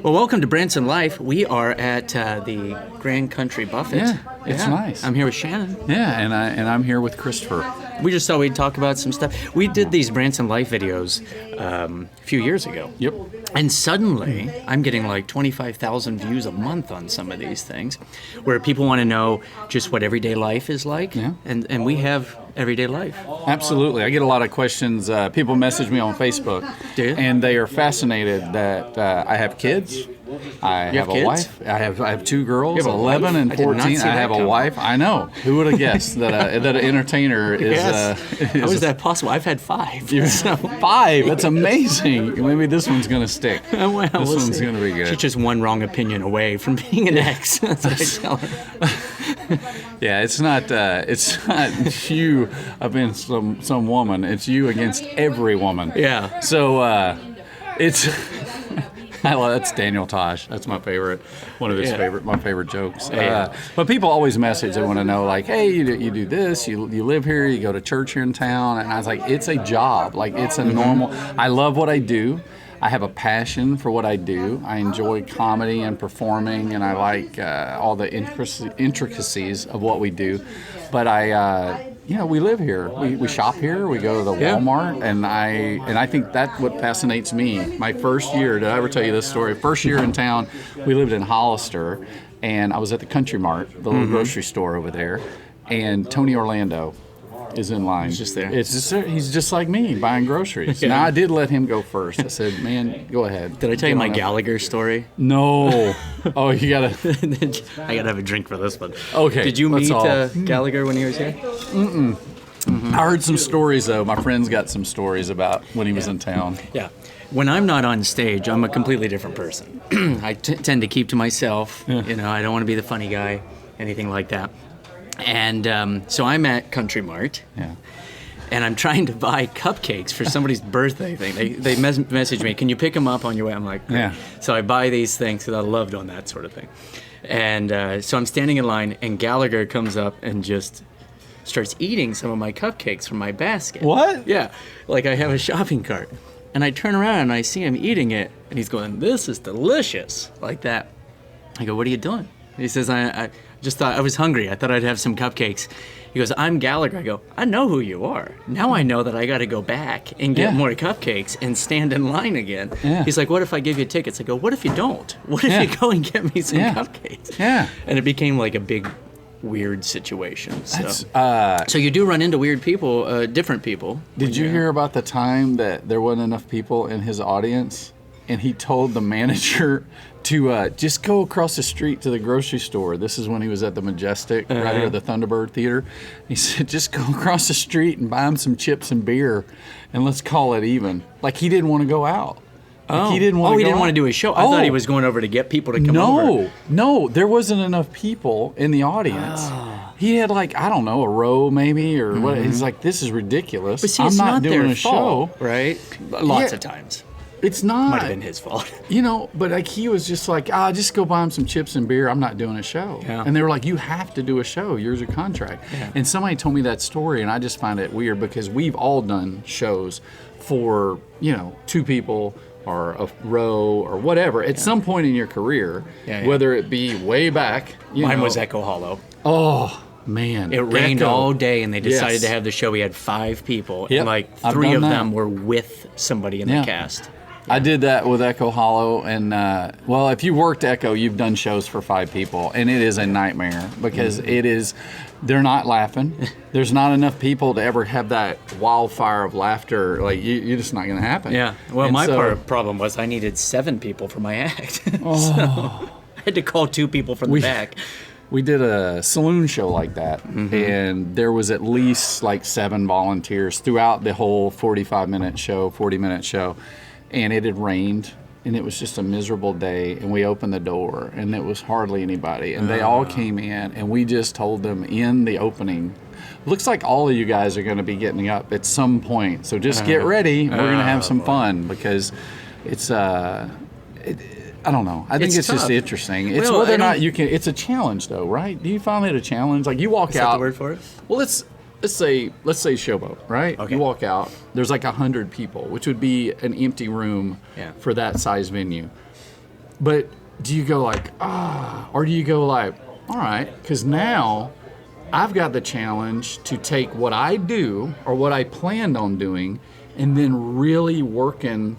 Well, welcome to Branson Life. We are at the Grand Country Buffet. Yeah, it's nice. I'm here with Shannon. Yeah, and I'm here with Christopher. We just thought we'd talk about some stuff. We did these Branson Life videos a few years ago. Yep. And suddenly, I'm getting like 25,000 views a month on some of these things, where people want to know just what everyday life is like. Yeah. And we have everyday life. Absolutely. I get a lot of questions. People message me on Facebook. Do you? And they are fascinated that I have kids. I have a kids? wife. I have two girls, You have a 11 wife? and I did not 14. see I that have a coming. wife. I know. Who would have guessed that an entertainer is... Yes. How is that possible? I've had 5. So. 5. That's amazing. Maybe this one's going to stick. Well, this we'll one's see. going to be good. She's just one wrong opinion away from being an ex. That's what I tell her. Yeah, it's not you against some woman. It's you against every woman. Yeah. So it's that's Daniel Tosh. That's my favorite. One of his my favorite jokes. Yeah. But people always message. They want to know, like, hey, you do this. You live here. You go to church here in town. And I was like, it's a job. Like, it's a normal. I love what I do. I have a passion for what I do. I enjoy comedy and performing, and I like all the intricacies of what we do. But we live here. We shop here. We go to the Walmart, and I think that's what fascinates me. My first year, did I ever tell you this story? First year in town, we lived in Hollister, and I was at the Country Mart, the little grocery store over there, and Tony Orlando is in line. He's just there. He's just like me, buying groceries. Yeah. Now, I did let him go first. I said, man, go ahead. Did I tell you Get my on up." Gallagher story? No. Oh, you got to. I gotta have a drink for this one. Okay, Did you let's meet all- Gallagher when he was here? I heard some stories, though. My friend's got some stories about when he was in town. Yeah. When I'm not on stage, I'm a completely different person. I tend to keep to myself. Yeah. You know, I don't want to be the funny guy, anything like that. And so I'm at Country Mart. Yeah. And I'm trying to buy cupcakes for somebody's birthday thing. They message me, can you pick them up on your way? I'm like, great. Yeah. So I buy these things because I love doing that sort of thing. And so I'm standing in line, and Gallagher comes up and just starts eating some of my cupcakes from my basket. What? Yeah, like I have a shopping cart. And I turn around and I see him eating it, and he's going, this is delicious, like that. I go, what are you doing? He says, I just thought I was hungry. I thought I'd have some cupcakes. He goes, I'm Gallagher. I go, I know who you are. Now I know that I got to go back and get more cupcakes and stand in line again. Yeah. He's like, what if I give you tickets? I go, what if you don't? What if you go and get me some cupcakes? Yeah. And it became like a big, weird situation. So, That's, so you do run into weird people, different people. did you hear about the time that there wasn't enough people in his audience, and he told the manager to just go across the street to the grocery store? This is when he was at the Majestic, right here at the Thunderbird Theater. He said, just go across the street and buy him some chips and beer, and let's call it even. Like, he didn't want to go out. Like, he didn't want to do a show. I thought he was going over to get people to come over. No, there wasn't enough people in the audience. He had, like, I don't know, a row maybe, or what. He's like, this is ridiculous. But see, I'm it's not doing their a fault, show. right? Lots Yeah. of times. It's not. Might have been his fault. You know, but like, he was just like, just go buy him some chips and beer. I'm not doing a show. Yeah. And they were like, you have to do a show. Here's your contract. Yeah. And somebody told me that story, and I just find it weird because we've all done shows for, 2 people or a row or whatever at some point in your career, whether it be way back. Mine was Echo Hollow. Oh, man. It rained Echo. all day, and they decided Yes. to have the show. We had 5 people, Yep. and like I've 3 done of that. them were with somebody in the Yeah. cast. I did that with Echo Hollow, and if you worked Echo, you've done shows for 5 people, and it is a nightmare because they're not laughing. There's not enough people to ever have that wildfire of laughter. Like, you're just not going to happen. Yeah. Well, And my so- problem was I needed 7 people for my act. So I had to call 2 people from the back. We did a saloon show like that, and there was at least like 7 volunteers throughout the whole 40-minute show, and it had rained, and it was just a miserable day, and we opened the door, and it was hardly anybody, and they all came in, and we just told them in the opening, looks like all of you guys are going to be getting up at some point, so just get ready. We're going to have some fun, because it's I don't know. I think it's just tough. interesting. It's Well, whether I or not don't- you can. It's a challenge, though, right? Do you find it a challenge? Like, you walk Is out. that the word for it? Well, let's say Showboat, right? Okay. You walk out. There's like 100 people, which would be an empty room Yeah. for that size venue. But do you go like, or do you go like, all right, because now I've got the challenge to take what I do or what I planned on doing and then really working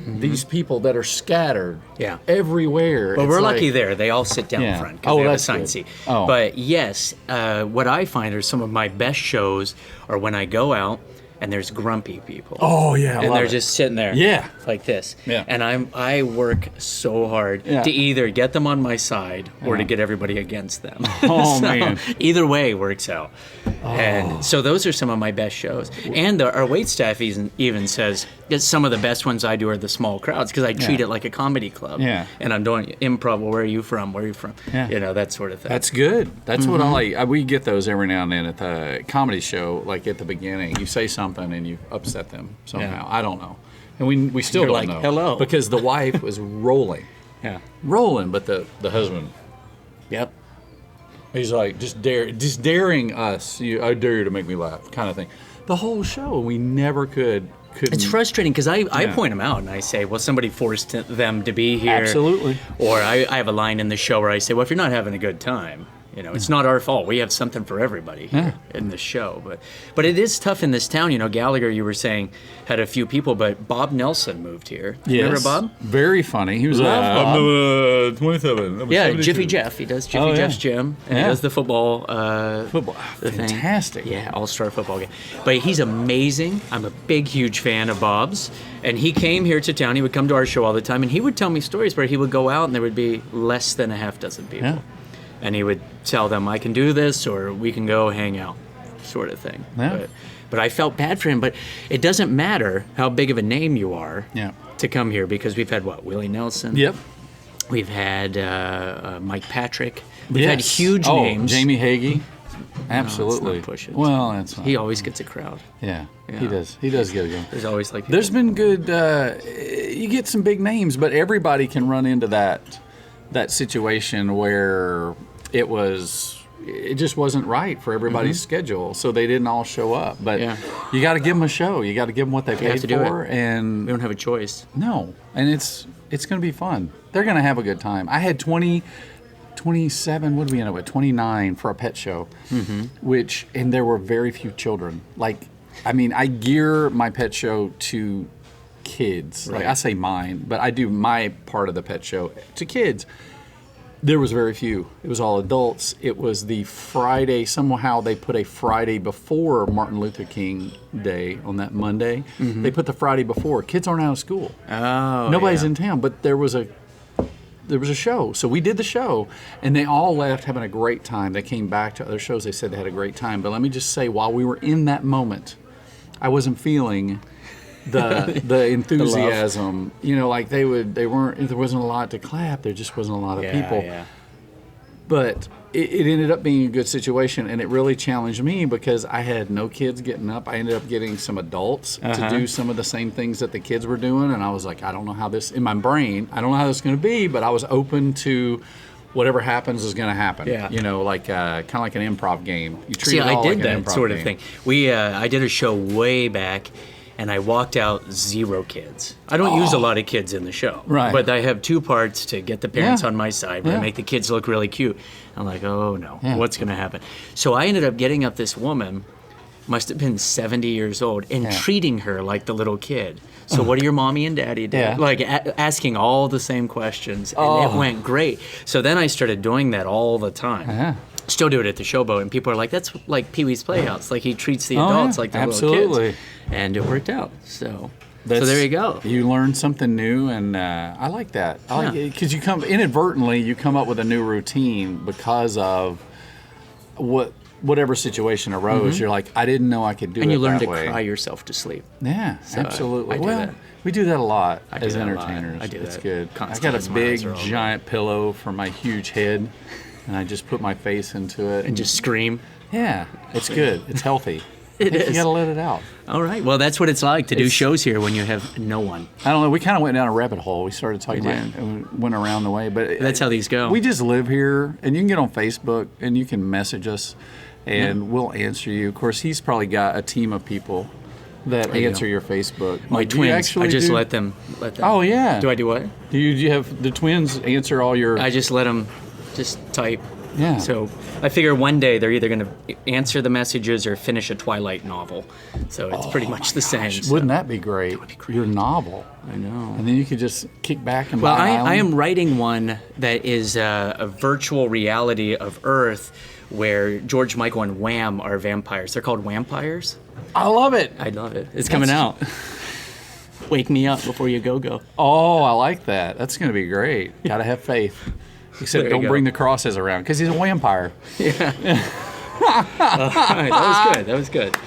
these people that are scattered everywhere. Well, It's we're like, lucky there. They all sit down front because Oh, they have a that's assigned good. seat. Oh. But yes, what I find are some of my best shows are when I go out and there's grumpy people. Oh, yeah, I and love they're it. just sitting there, Yeah. like this. Yeah. And I work so hard Yeah. to either get them on my side or to Yeah. get everybody against them. Oh, So, man. either way works out. And so those are some of my best shows. And our wait staff even says that some of the best ones I do are the small crowds because I treat it like a comedy club. Yeah. And I'm doing improv. Well, where are you from? Where are you from? Yeah. You know, that sort of thing. That's good. That's what I like. We get those every now and then at the comedy show, like at the beginning. You say something and you upset them somehow. Yeah. I don't know. And we still You're don't like, know. "Hello." Because the wife was rolling. Yeah. Rolling, but the husband, Yep. he's like, just daring us. I dare you to make me laugh, kind of thing. The whole show, we never couldn't. It's frustrating because I Yeah. point them out and I say, well, somebody forced them to be here. Absolutely. Or I have a line in the show where I say, well, if you're not having a good time, you know, it's not our fault. We have something for everybody here in this show. But it is tough in this town. You know, Gallagher, you were saying, had a few people, but Bob Nelson moved here. Yes. Remember Bob? Very funny. He was Bob. 27. I'm Yeah, 72. Jiffy Jeff. He does Jiffy Oh, yeah. Jeff's gym, and he Yeah. does the football. Football. the thing. Fantastic. Yeah, all-star football game. But he's amazing. I'm a big, huge fan of Bob's. And he came here to town. He would come to our show all the time, and he would tell me stories where he would go out and there would be less than a half dozen people. Yeah. And he would tell them, I can do this, or we can go hang out, sort of thing. Yeah. But I felt bad for him. But it doesn't matter how big of a name you are Yeah. to come here because we've had, Willie Nelson? Yep. We've had Mike Patrick. We've had Yes. huge names. Jamie Hagee. Absolutely. not push it. Well, that's not. He always gets a crowd. Yeah, Yeah. he does. He does get it going. There's always like There's been good. You get some big names, but everybody can run into that situation where it just wasn't right for everybody's schedule, so they didn't all show up. But Yeah. you got to give them a show. You got to give them what they paid have to do for, it. and we don't have a choice. no, and it's going to be fun. They're going to have a good time. I had 27, what did we end up with? 29 for a pet show, and there were very few children. I gear my pet show to kids. Like Right. I say mine, but I do my part of the pet show to kids. There was very few. It was all adults. It was the Friday. Somehow they put a Friday before Martin Luther King Day on that Monday. They put the Friday before. Kids aren't out of school. Oh, Nobody's in town, but there was a show. So we did the show, and they all left having a great time. They came back to other shows. They said they had a great time. But let me just say, while we were in that moment, I wasn't feeling the enthusiasm. You know, like there wasn't a lot to clap. There just wasn't a lot of people. Yeah. But it ended up being a good situation, and it really challenged me because I had no kids getting up. I ended up getting some adults to do some of the same things that the kids were doing, and I was like, I don't know how this, in my brain, I don't know how this is going to be, but I was open to whatever happens is going to happen. Yeah. You know, like kind of like an improv game. You treat See, it all I did like an that improv sort of game. thing. I did a show way back, and I walked out 0 kids. I don't use a lot of kids in the show. Right. But I have 2 parts to get the parents Yeah. on my side, but I Yeah. make the kids look really cute. I'm like, oh no, Yeah. what's going to happen? So I ended up getting up this woman, must have been 70 years old, and treating her like the little kid. So what do your mommy and daddy do? Yeah. Like asking all the same questions, and it went great. So then I started doing that all the time. Yeah. Still do it at the showboat, and people are like, "That's like Pee Wee's Playhouse. Like he treats the Oh, adults yeah. like they're little Absolutely. kids." And it worked out. So That's- there you go. You learn something new, and I like that. I like Yeah. it because you come up with a new routine because of whatever situation arose. You're like, I didn't know I could do And it you learn that to way. cry yourself to sleep. Yeah, absolutely. I do well, that. we do that a lot do as that a lot. entertainers. I do It's that good. I constantly. got a Smiles big are all over. giant pillow for my huge head, and I just put my face into it And just scream. yeah, it's good. It's healthy. It You is. gotta let it out. All right. Well, that's what it's like to do It's- shows here when you have no one. I don't know. We kind of went down a rabbit hole. We started talking We about did. and we went around the way, but That's how these go. We just live here, and you can get on Facebook and you can message us, and we'll answer you. Of course, he's probably got a team of people that I do. answer your Facebook. My Like, do you twins. I actually just do- let them. Oh yeah. Do I do what? Do you have the twins answer all your? I just let them just type. Yeah. So I figure one day they're either going to answer the messages or finish a Twilight novel. So it's pretty much the same. So. Wouldn't that be great? Your novel. I know. And then you could just kick back and Well, buy an I island. am writing one that is a virtual reality of Earth where George Michael and Wham are vampires. They're called Vampires. I love it. I love it. It's coming out. Wake me up before you go. Oh, I like that. That's going to be great. Got to have faith. Except There you don't go. bring the crosses around because he's a vampire. All right, that was good. That was good.